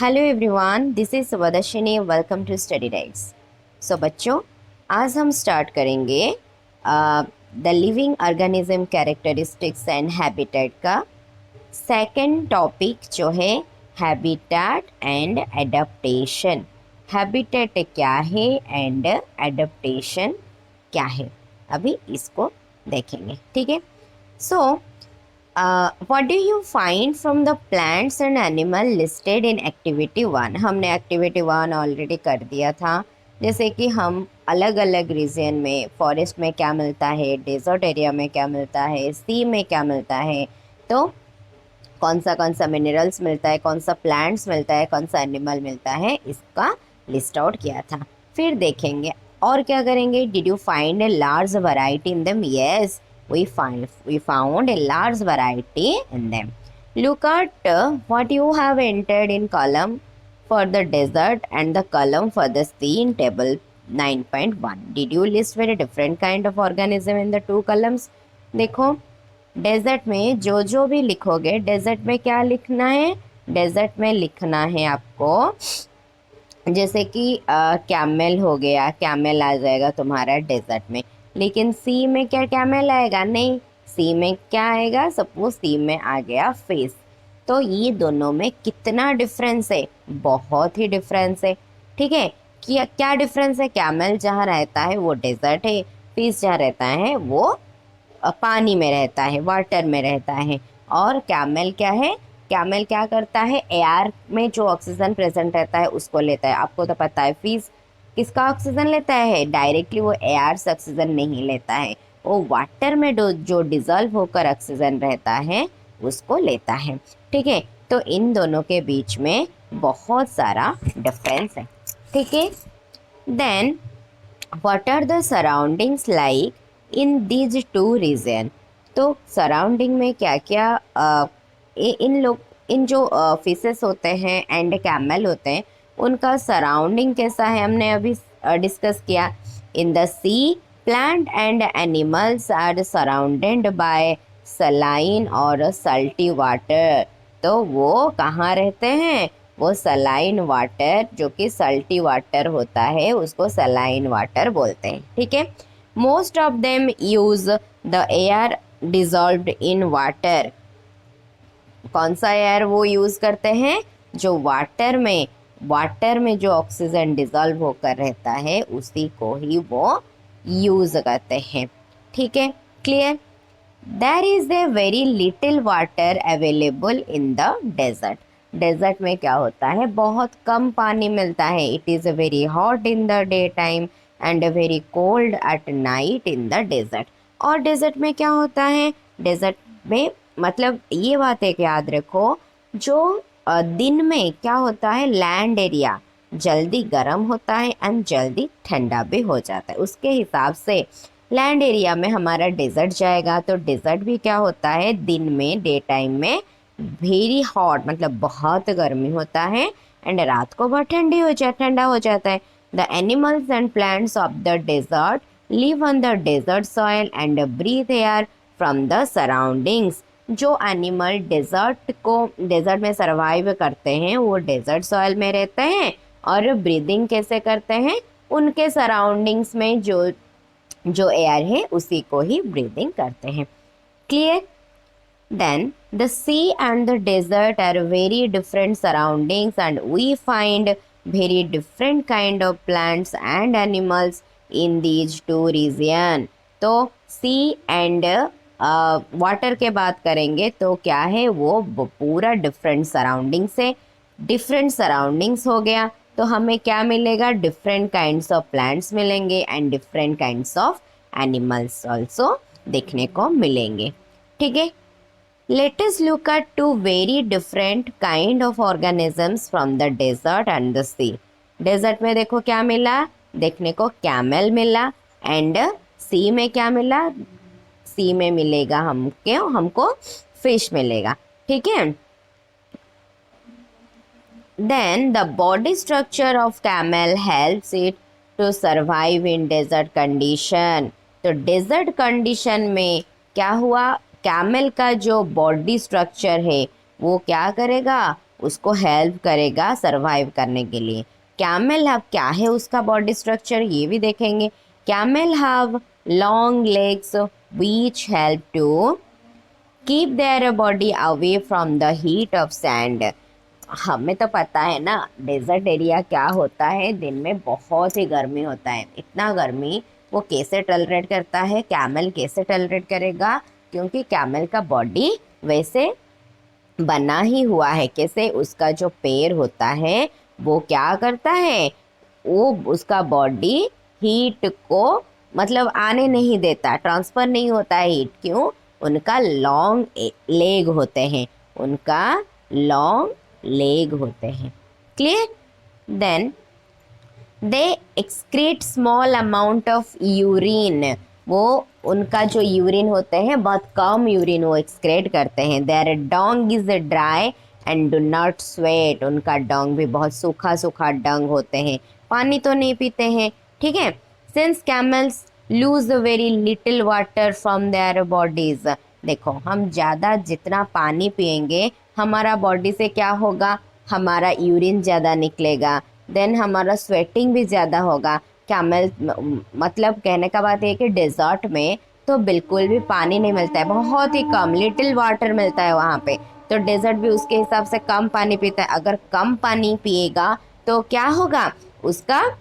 Hello everyone, this is Suvadarshini. Welcome to study rights. So बच्चों, आज हम स्टार्ट करेंगे the living organism characteristics and habitat का second topic जो है हैबिटेट एंड एडेप्टेशन। हैबिटेट क्या है एंड एडेप्टेशन क्या है, अभी इसको देखेंगे। ठीक है। सो what do you find from the plants and animal listed in activity 1? हमने activity 1 ऑलरेडी कर दिया था। जैसे कि हम अलग अलग रीजन में, फॉरेस्ट में क्या मिलता है, डेजर्ट एरिया में क्या मिलता है, सी में क्या मिलता है, तो कौन सा मिनरल्स मिलता है, कौन सा प्लांट्स मिलता है, कौन सा एनिमल मिलता है, इसका लिस्ट आउट किया था। फिर देखेंगे और क्या करेंगे। Did you find a large variety in them? Yes, we found a large variety in them. Look at what you have entered in column for the desert and the column for the sea in table 9.1. Did you list very different kind of organism in the two columns? देखो, desert में जो जो भी लिखोगे, desert में क्या लिखना है, डेजर्ट में लिखना है आपको, जैसे कि कैमल हो गया, कैमल आ जाएगा तुम्हारा डेजर्ट में। लेकिन सी में क्या कैमल आएगा? नहीं, सी में क्या आएगा? सपोज सी में आ गया फिश। तो ये दोनों में कितना डिफरेंस है? बहुत ही डिफरेंस है। ठीक है। क्या क्या डिफरेंस है? कैमल जहाँ रहता है वो डेजर्ट है, फिश जहाँ रहता है वो पानी में रहता है, वाटर में रहता है। और कैमल क्या है? कैमल क्या करता है? एयर में जो ऑक्सीजन प्रेजेंट रहता है उसको लेता है। आपको तो पता है फिश किसका ऑक्सीजन लेता है? डायरेक्टली वो एयर से ऑक्सीजन नहीं लेता है, वो वाटर में जो डिजॉल्व होकर ऑक्सीजन रहता है उसको लेता है। ठीक है। तो इन दोनों के बीच में बहुत सारा डिफरेंस है। ठीक है। Then what are the surroundings like in these two region? तो सराउंडिंग में क्या क्या इन जो फिशेस होते हैं एंड कैमल होते हैं, उनका सराउंडिंग कैसा है, हमने अभी डिस्कस किया। In the sea, plant and animals are surrounded by saline और सल्टी वाटर। तो वो कहाँ रहते हैं? वो सलाइन वाटर, जो कि सल्टी वाटर होता है, उसको सलाइन वाटर बोलते हैं। ठीक है। Most of them use the air dissolved in water. कौन सा एयर वो यूज करते हैं? जो वाटर में जो ऑक्सीजन डिजॉल्व होकर रहता है उसी को ही वो यूज करते हैं। ठीक है। Clear? There is a very little water available in the desert. Desert में क्या होता है? बहुत कम पानी मिलता है। It is very hot in the day time and very cold at night in the desert. और डेजर्ट में क्या होता है? डेजर्ट में मतलब ये बात है कि याद रखो, जो दिन में क्या होता है, लैंड एरिया जल्दी गर्म होता है एंड जल्दी ठंडा भी हो जाता है। उसके हिसाब से लैंड एरिया में हमारा डेजर्ट जाएगा, तो डेजर्ट भी क्या होता है, दिन में, डे टाइम में वेरी हॉट मतलब बहुत गर्मी होता है एंड रात को बहुत ठंडा हो जाता है। The animals and plants of the desert live on the desert soil and breathe air from the surroundings. जो एनिमल डेजर्ट में सर्वाइव करते हैं वो डेजर्ट सॉइल में रहते हैं, और ब्रीदिंग कैसे करते हैं? उनके सराउंडिंग्स में जो जो एयर है उसी को ही ब्रीदिंग करते हैं। Clear? Then the sea and the desert are very different surroundings and we find very different kind of plants and animals in these two region. तो सी एंड वाटर के बात करेंगे तो क्या है, वो पूरा डिफरेंट सराउंडिंग्स है। डिफरेंट सराउंडिंग्स हो गया तो हमें क्या मिलेगा? डिफरेंट काइंड्स ऑफ प्लांट्स मिलेंगे and different kinds of animals also देखने को मिलेंगे। ठीक है। Let us look at two very different kind of organisms from the desert and the sea. Desert में देखो क्या मिला, देखने को कैमल मिला, एंड सी में क्या मिला? सी में मिलेगा हमको फिश मिलेगा। ठीक है। Then the body structure of camel helps it to survive in desert condition. तो डेजर्ट कंडीशन में क्या हुआ? कैमल का जो बॉडी स्ट्रक्चर है वो क्या करेगा? उसको हेल्प करेगा सरवाइव करने के लिए। कैमल हैव क्या है उसका बॉडी स्ट्रक्चर ये भी देखेंगे। Camel have long legs which help to keep their body away from the heat of sand। हमें तो पता है ना डेजर्ट एरिया क्या होता है, दिन में बहुत ही गर्मी होता है। इतना गर्मी वो कैसे टॉलरेट करता है, कैमल कैसे टॉलरेट करेगा, क्योंकि कैमल का बॉडी वैसे बना ही हुआ है। कैसे, उसका जो पैर होता है वो क्या करता है, वो उसका बॉडी हीट को मतलब आने नहीं देता, ट्रांसफ़र नहीं होता है हीट। क्यों? उनका लॉन्ग लेग होते हैं, उनका लॉन्ग लेग होते हैं। Clear? Then they excrete small amount of urine. वो उनका जो यूरिन होते हैं बहुत कम यूरिन वो एक्सक्रेट करते हैं। Their dung is dry and do not sweat. उनका डोंग भी बहुत सूखा सूखा डंग होते हैं, पानी तो नहीं पीते हैं। ठीक है। Since camels lose very little water from their bodies. देखो, हम ज़्यादा जितना पानी पिएंगे हमारा बॉडी से क्या होगा, हमारा यूरिन ज़्यादा निकलेगा, देन हमारा स्वेटिंग भी ज़्यादा होगा। कैमल मतलब कहने का बात है कि डेजर्ट में तो बिल्कुल भी पानी नहीं मिलता है, बहुत ही कम लिटिल वाटर मिलता है वहाँ पे। तो डेजर्ट भी उसके हिसाब से कम पानी पीता है। अगर कम पानी पिएगा तो क्या होगा, उसका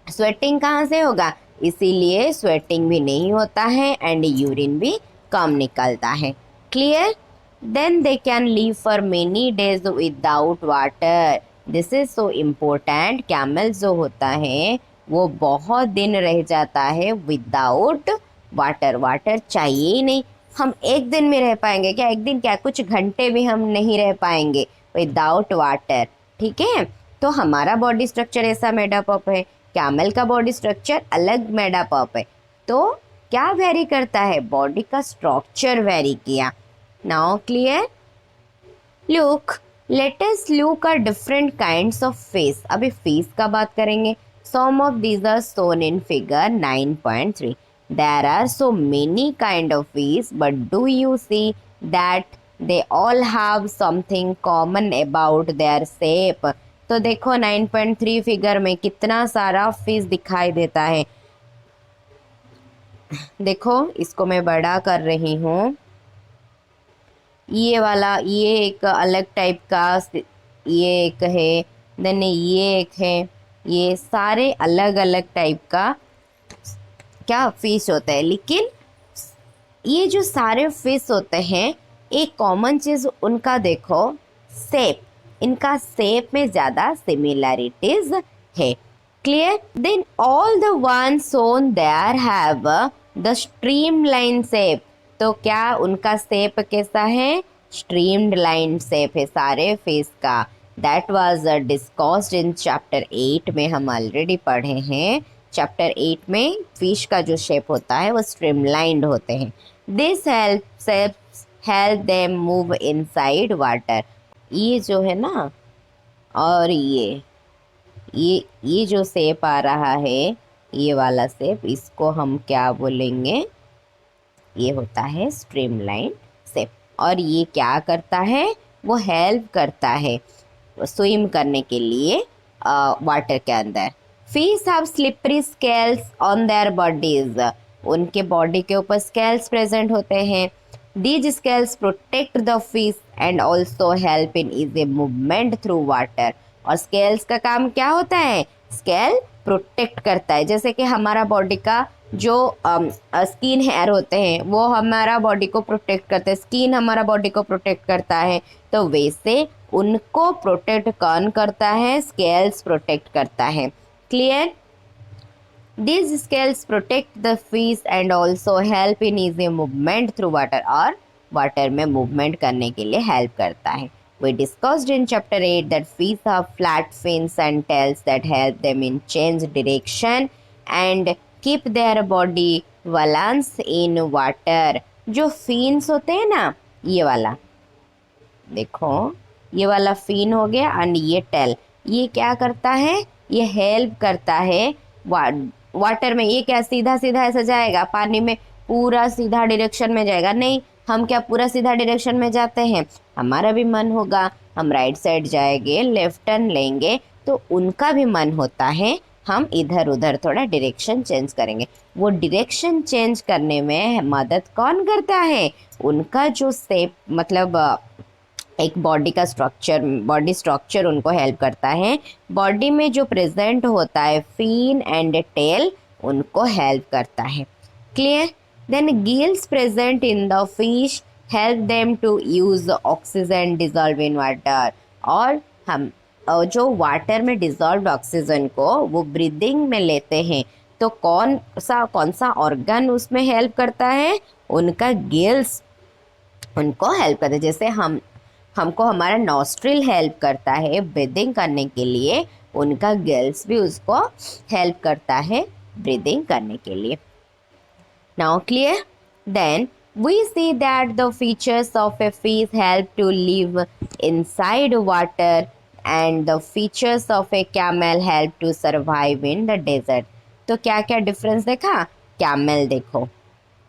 स्वेटिंग कहाँ से होगा, इसीलिए स्वेटिंग भी नहीं होता है एंड यूरिन भी कम निकलता है। Clear? Then they can live for many days without water. This is so important. Camel जो होता है वो बहुत दिन रह जाता है विदाउट वाटर। वाटर चाहिए ही नहीं। हम एक दिन में रह पाएंगे क्या, एक दिन क्या, कुछ घंटे भी हम नहीं रह पाएंगे विदाउट वाटर। ठीक है। तो हमारा बॉडी स्ट्रक्चर ऐसा मेडअप अप है, कैमल का बॉडी स्ट्रक्चर अलग मेडअप अप है। तो क्या वेरी करता है, बॉडी का स्ट्रक्चर वेरी किया। Now clear? Look, let us look at different kinds of face. अभी फेस का बात करेंगे। Some of these are shown in figure 9.3। There are so many kind of face, but do you see that they all have something common about their shape? तो देखो 9.3 figure में कितना सारा face दिखाई देता है। देखो, इसको मैं बड़ा कर रही हूँ। ये वाला, ये एक अलग टाइप का, ये एक है, देन ये एक है। ये सारे अलग अलग टाइप का क्या फेस होता है, लेकिन ये जो सारे फेस होते हैं एक कॉमन चीज़ उनका देखो, शेप। इनका शेप में ज़्यादा सिमिलैरिटीज है। Clear? Then all the one son there have the streamline shape. तो क्या उनका शेप कैसा है, स्ट्रीम्ड लाइन शेप है सारे फेस का। That was discussed in chapter 8 में, हम ऑलरेडी पढ़े हैं। चैप्टर 8 में फिश का जो शेप होता है वो स्ट्रीमलाइंड होते हैं। This help them move inside water. ये जो है ना, और ये जो शेप आ रहा है, ये वाला शेप, इसको हम क्या बोलेंगे, ये होता है स्ट्रीमलाइन शेप। और ये क्या करता है, वो हेल्प करता है स्विम करने के लिए वाटर के अंदर। Fish have slippery scales on their bodies. उनके बॉडी के ऊपर स्केल्स प्रेजेंट होते हैं। These scales protect the fish and also help in easy movement through water. और स्केल्स का काम क्या होता है, स्केल प्रोटेक्ट करता है। जैसे कि हमारा बॉडी का जो स्किन हेयर होते हैं वो हमारा बॉडी को प्रोटेक्ट करते हैं, स्किन हमारा बॉडी को प्रोटेक्ट करता है। तो वैसे उनको प्रोटेक्ट कौन करता है, स्केल्स प्रोटेक्ट करता है। Clear? These scales protect the fish and also help in easy movement through water। और वाटर में मूवमेंट करने के लिए हेल्प करता है। We discussed in chapter 8 that fish have flat fins and tails that help them in change direction and keep their body balance in water। जो fins होते हैं ना, ये वाला देखो, ये वाला फिन हो गया एंड ये टेल, ये क्या करता है, ये हेल्प करता है वाटर में। ये क्या सीधा सीधा ऐसा जाएगा पानी में, पूरा सीधा डायरेक्शन में जाएगा नहीं। हम क्या पूरा सीधा डायरेक्शन में जाते हैं, हमारा भी मन होगा, हम राइट साइड जाएंगे, लेफ्ट टर्न लेंगे, तो उनका भी मन होता है हम इधर उधर थोड़ा डायरेक्शन चेंज करेंगे। वो डायरेक्शन चेंज करने में मदद कौन करता है? उनका जो शेप मतलब एक बॉडी स्ट्रक्चर उनको हेल्प करता है। बॉडी में जो प्रेजेंट होता है फिन एंड टेल उनको हेल्प करता है। Clear? Then gills present in the fish help them to use oxygen dissolve in water. और हम जो वाटर में डिजॉल्व ऑक्सीजन को वो ब्रीदिंग में लेते हैं, तो कौन सा ऑर्गन उसमें हेल्प करता है? उनका गिल्स उनको हेल्प करते हैं। जैसे हमको हमारा नॉस्ट्रिल हेल्प करता है ब्रीदिंग करने के लिए, उनका गिल्स भी उसको हेल्प करता है ब्रीदिंग करने के लिए। Now clear? Then we see that the features of a fish help to live inside water and the features of a camel help to survive in the desert. तो क्या क्या डिफरेंस देखा? Camel देखो,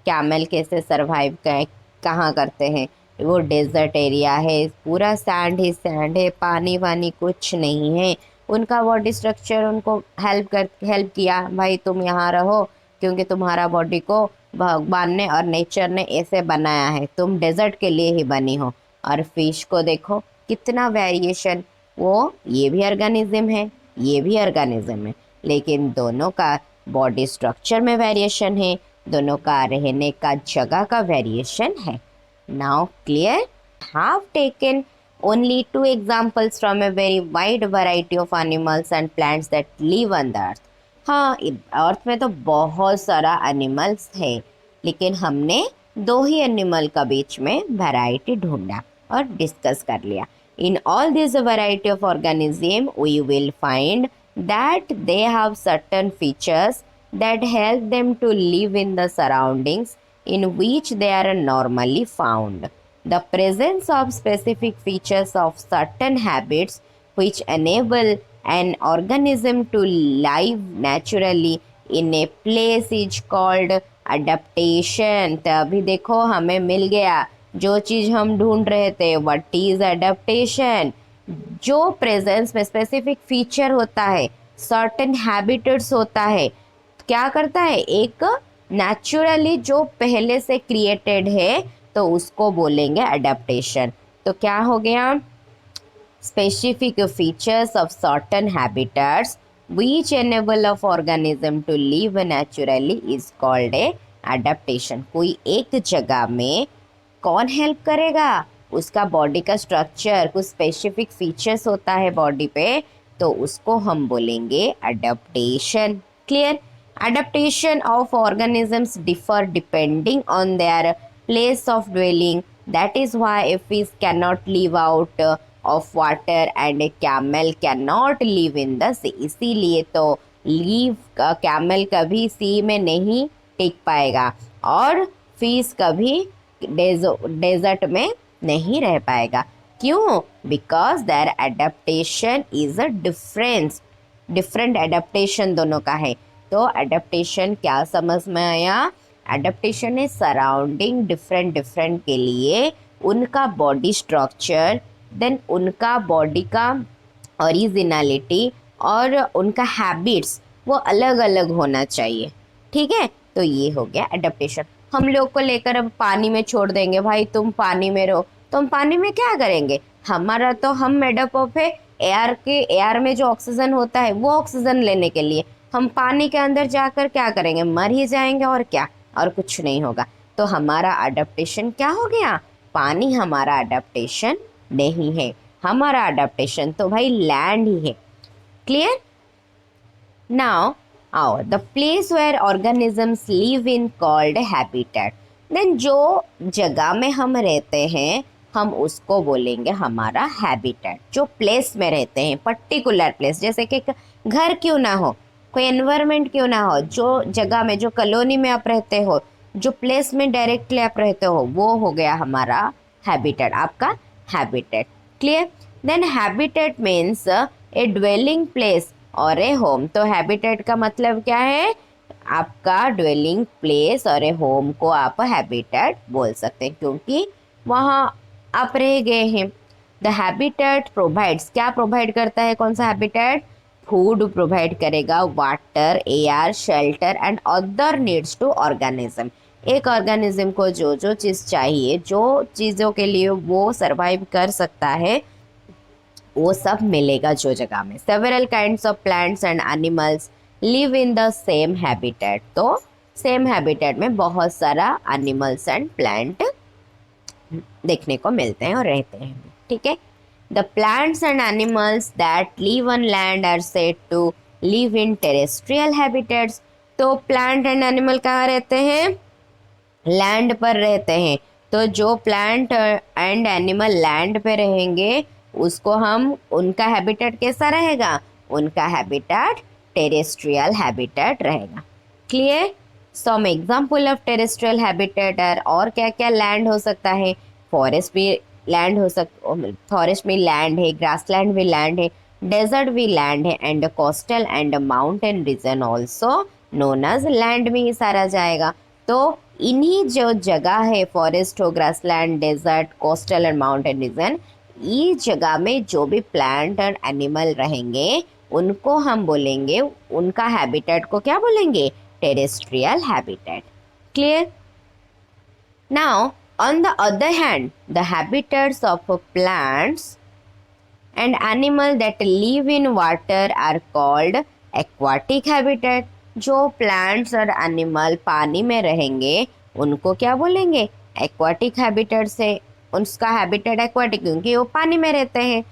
camel कैसे survive कहाँ करते हैं? वो डेजर्ट एरिया है, पूरा सैंड ही सैंड है, पानी वानी कुछ नहीं है। उनका बॉडी स्ट्रक्चर उनको हेल्प किया, भाई तुम यहाँ रहो क्योंकि तुम्हारा बॉडी को भगवान ने और नेचर ने ऐसे बनाया है, तुम डेजर्ट के लिए ही बनी हो। और फिश को देखो कितना वेरिएशन, वो ये भी ऑर्गेनिज्म है, ये भी ऑर्गेनिज्म है, लेकिन दोनों का बॉडी स्ट्रक्चर में वेरिएशन है, दोनों का रहने का जगह का वेरिएशन है। Now clear? Have taken only two examples from a very wide variety of animals and plants that live on the earth. हाँ, अर्थ में तो बहुत सारा एनिमल्स है, लेकिन हमने दो ही एनिमल का बीच में वैरायटी ढूंढा और डिस्कस कर लिया। In all this variety of organism we will find that they have certain features that help them to live in the surroundings in which they are normally found. The presence of specific features of certain habits which enable an organism to live naturally in a place is called adaptation. तो अभी देखो हमें मिल गया जो चीज़ हम ढूंढ रहे थे, व्हाट इज अडेप्टेशन। जो प्रेजेंस में स्पेसिफिक फीचर होता है, सर्टेन हैबिटेट्स होता है, क्या करता है? एक नेचुरली जो पहले से क्रिएटेड है, तो उसको बोलेंगे अडेप्टेशन। तो क्या हो गया? specific features of certain habitats which enable of organism to live naturally is called a adaptation. कोई एक जगह में कौन हेल्प करेगा? उसका बॉडी का स्ट्रक्चर, कुछ स्पेसिफिक फीचर्स होता है बॉडी पे, तो उसको हम बोलेंगे adaptation. Clear? Adaptation of organisms differ depending on their place of dwelling. That is why a fish cannot live out of water and a camel cannot live in the sea. इसीलिए तो camel कभी सी में नहीं टिक पाएगा और fish कभी desert में नहीं रह पाएगा। क्यों? Because their adaptation is a different adaptation दोनों का है। तो अडेप्टेशन क्या समझ में आया? अडेप्टेशन है सराउंडिंग डिफरेंट के लिए उनका बॉडी स्ट्रक्चर, देन उनका बॉडी का ओरिजिनलिटी और उनका हैबिट्स वो अलग अलग होना चाहिए। ठीक है, तो ये हो गया अडेप्टेशन। हम लोग को लेकर अब पानी में छोड़ देंगे, भाई तुम पानी में रहो, तो हम पानी में क्या करेंगे? हमारा तो हम मेडअप ऑफ है एयर में जो ऑक्सीजन होता है वो ऑक्सीजन लेने के लिए। हम पानी के अंदर जाकर क्या करेंगे? मर ही जाएंगे और क्या, और कुछ नहीं होगा। तो हमारा अडेप्टेशन क्या हो गया? पानी हमारा अडेप्टेशन नहीं है, हमारा अडेप्टेशन तो भाई लैंड ही है। क्लियर? नाउ आओ the place where organisms live in called habitat. Then जो जगह में हम रहते हैं हम उसको बोलेंगे हमारा हैबिटेट। जो प्लेस में रहते हैं, पर्टिकुलर प्लेस, जैसे कि घर क्यों ना हो, कोई एनवायरनमेंट क्यों ना हो, जो जगह में, जो कॉलोनी में आप रहते हो, जो प्लेस में डायरेक्टली आप रहते हो, वो हो गया हमारा हैबिटेट, आपका habitat. Clear? Then habitat means a dwelling place और ए होम। तो हैबिटेट का मतलब क्या है? आपका ड्वेलिंग प्लेस और ए होम को आप हैबिटेट बोल सकते हैं, क्योंकि वहाँ आप रह गए हैं। द हैबिटेट प्रोवाइड्स, क्या प्रोवाइड करता है, कौन सा हैबिटेट, फूड प्रोवाइड करेगा, water, air, shelter and other needs to organism. एक ऑर्गेनिज्म को जो जो चीज़ चाहिए, जो चीज़ों के लिए वो सरवाइव कर सकता है, वो सब मिलेगा जो जगह में। Several kinds of plants and animals live in the same habitat, तो सेम हैबिटेट में बहुत सारा एनिमल्स एंड प्लांट देखने को मिलते हैं और रहते हैं, ठीक है। The plants and animals that live on land are said to live in terrestrial habitats. तो प्लांट एंड एनिमल कहाँ रहते हैं, लैंड पर रहते हैं। तो जो प्लांट एंड एनिमल लैंड पे रहेंगे उसको हम, उनका हैबिटेट कैसा रहेगा, उनका हैबिटेट टेरेस्ट्रियल हैबिटेट रहेगा। Clear. Some example of terrestrial habitat है, और क्या क्या लैंड हो सकता है, फॉरेस्ट भी लैंड हो फॉरेस्ट में लैंड है, ग्रासलैंड भी लैंड है, डेजर्ट भी लैंड है, and coastal and mountain region also known as land में ही सारा जाएगा। तो इन्हीं जो जगह है, फॉरेस्ट हो, grassland, desert, coastal and mountain region, ये जगह में जो भी प्लांट और एनिमल रहेंगे उनको हम बोलेंगे, उनका हैबिटेट को क्या बोलेंगे, terrestrial habitat. Clear. Now on the other hand, the habitats of plants and animals that live in water are called aquatic habitat। जो प्लांट्स और एनिमल पानी में रहेंगे उनको क्या बोलेंगे, एक्वाटिक हैबिटेट से। उसका हैबिटेट एक्वाटिक क्योंकि वो पानी में रहते हैं।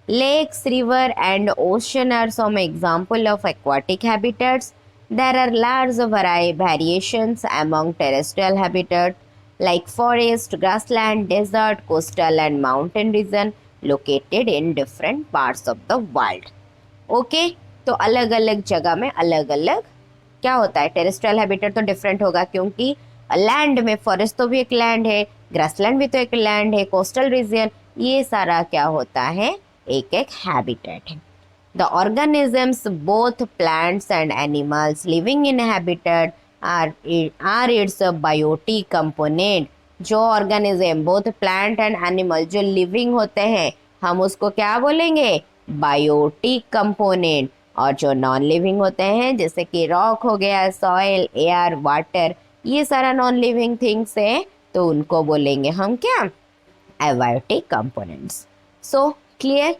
Lakes, river and ocean are some example of aquatic habitats. There are large variations among terrestrial habitat like forest, grassland, desert, coastal and mountain region located in different parts of the world। Okay, तो अलग अलग जगह में अलग अलग क्या होता है, टेरेस्ट्रियल हैबिटेट तो डिफरेंट होगा क्योंकि लैंड में, फॉरेस्ट तो भी एक लैंड है, ग्रासलैंड भी तो एक लैंड है, कोस्टल रीजन, ये सारा क्या होता है, एक एक हैबिटेट है। The organisms both plants and animals living in habitat are its biotic component. जो organism both plant and animal जो लिविंग होते हैं हम उसको क्या बोलेंगे, बायोटिक कंपोनेंट। और जो नॉन लिविंग होते हैं जैसे कि रॉक हो गया, सॉइल, एयर, वाटर, ये सारा नॉन लिविंग थिंग्स है, तो उनको बोलेंगे हम क्या, abiotic components. So clear.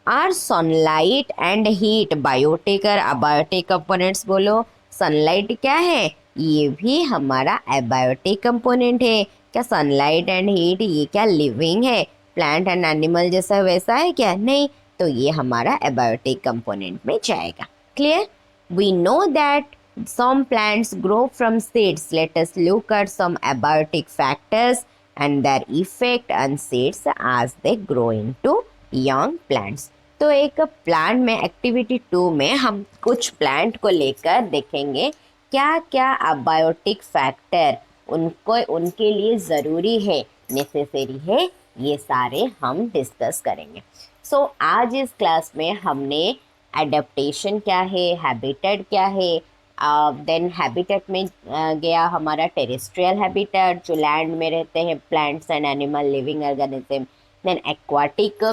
Are sunlight and heat biotic और अबायोटिक कंपोनेंट्स, बोलो सनलाइट क्या है, ये भी हमारा एबायोटिक कंपोनेंट है। क्या सनलाइट एंड हीट ये क्या लिविंग है, प्लांट एंड एनिमल जैसा वैसा है क्या, नहीं, तो ये हमारा एबायोटिक कंपोनेंट में जाएगा। Clear. We know that some plants grow from seeds। Let us look at some abiotic factors and their effect on seeds as they grow into young plants। तो एक प्लांट में एक्टिविटी 2 में हम कुछ plant को लेकर देखेंगे क्या क्या अबायोटिक फैक्टर उनको, उनके लिए ज़रूरी है, नेसेसरी है, ये सारे हम डिस्कस करेंगे। सो आज इस क्लास में हमने एडेप्टेशन क्या है, हैबिटेट क्या है, देन हैबिटेट में गया हमारा टेरेस्ट्रियल हैबिटेट जो लैंड में रहते हैं plants and animal living organism, then aquatic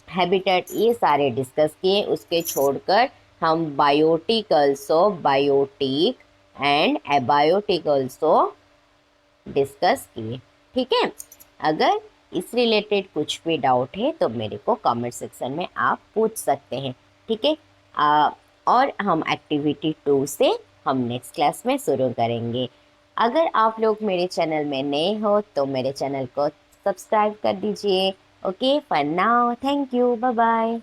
habitat, ये सारे डिस्कस किए। उसके छोड़कर हम biotic also, biotic and abiotic also discuss किए, ठीक है। अगर इस रिलेटेड कुछ भी डाउट है तो मेरे को कमेंट सेक्शन में आप पूछ सकते हैं, ठीक है। और हम एक्टिविटी 2 से हम नेक्स्ट क्लास में शुरू करेंगे। अगर आप लोग मेरे चैनल में नए हो तो मेरे चैनल को सब्सक्राइब कर दीजिए। Okay, for now, thank you, bye bye.